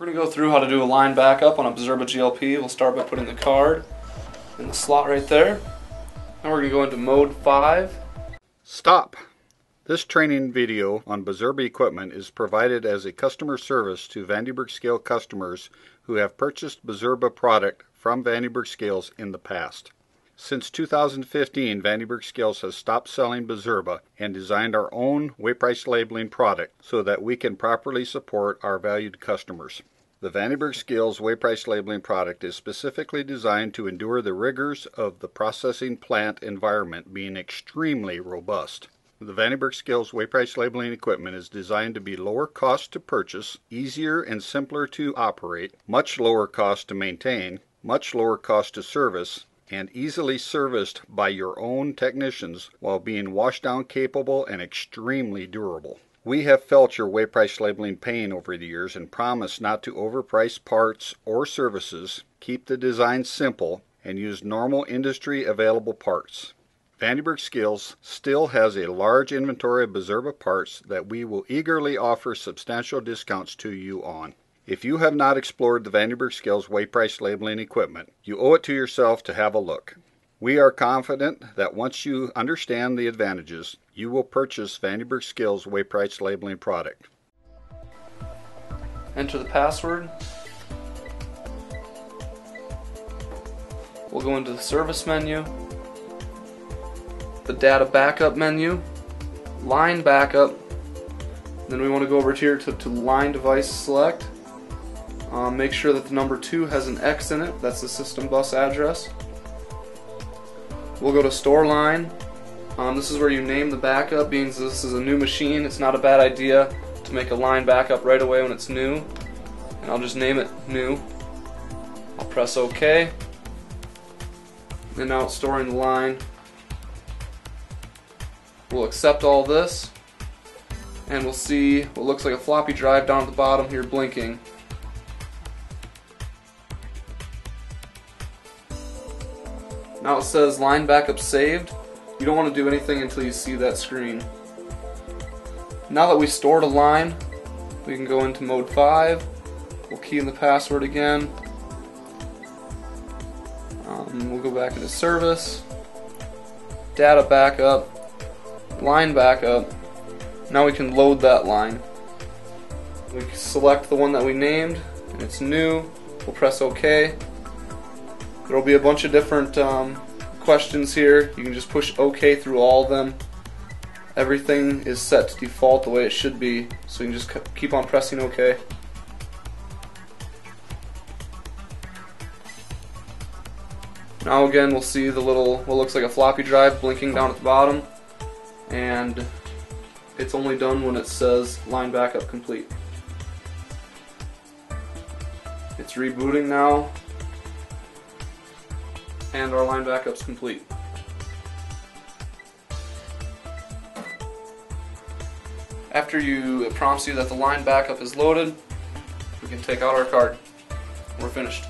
We're going to go through how to do a line backup on a Bizerba GLP. We'll start by putting the card in the slot right there. Now we're going to go into mode 5. Stop! This training video on Bizerba equipment is provided as a customer service to Vande scale customers who have purchased Bizerba product from Vande scales in the past. Since 2015, Vande scales has stopped selling Bizerba and designed our own weight price labeling product so that we can properly support our valued customers. The Vande scales weight price labeling product is specifically designed to endure the rigors of the processing plant environment, being extremely robust. The Vande scales weight price labeling equipment is designed to be lower cost to purchase, easier and simpler to operate, much lower cost to maintain, much lower cost to service, and easily serviced by your own technicians while being washdown capable and extremely durable. We have felt your weight price labeling pain over the years and promise not to overprice parts or services, keep the design simple, and use normal industry available parts. Vande Scales still has a large inventory of Bizerba parts that we will eagerly offer substantial discounts to you on. If you have not explored the Vande Scales weight price labeling equipment, you owe it to yourself to have a look. We are confident that once you understand the advantages, you will purchase Vande Scales weight price labeling product. Enter the password. We'll go into the service menu, the data backup menu, line backup, then we want to go over here to line device select. Make sure that the number 2 has an X in it, that's the system bus address. We'll go to store line. This is where you name the backup, being this is a new machine. It's not a bad idea to make a line backup right away when it's new. And I'll just name it new. I'll press OK. And now it's storing the line. We'll accept all this. And we'll see what looks like a floppy drive down at the bottom here blinking. Now it says line backup saved. You don't want to do anything until you see that screen. Now that we stored a line, we can go into mode 5. We'll key in the password again. We'll go back into service, data backup, line backup. Now we can load that line. We select the one that we named, and it's new. We'll press OK. There will be a bunch of different questions here. You can just push OK through all of them. Everything is set to default the way it should be, so you can just keep on pressing OK. Now again we'll see the little, what looks like a floppy drive blinking down at the bottom, and it's only done when it says line backup complete. It's rebooting now, and our line backup's complete. After it prompts you that the line backup is loaded, we can take out our card. We're finished.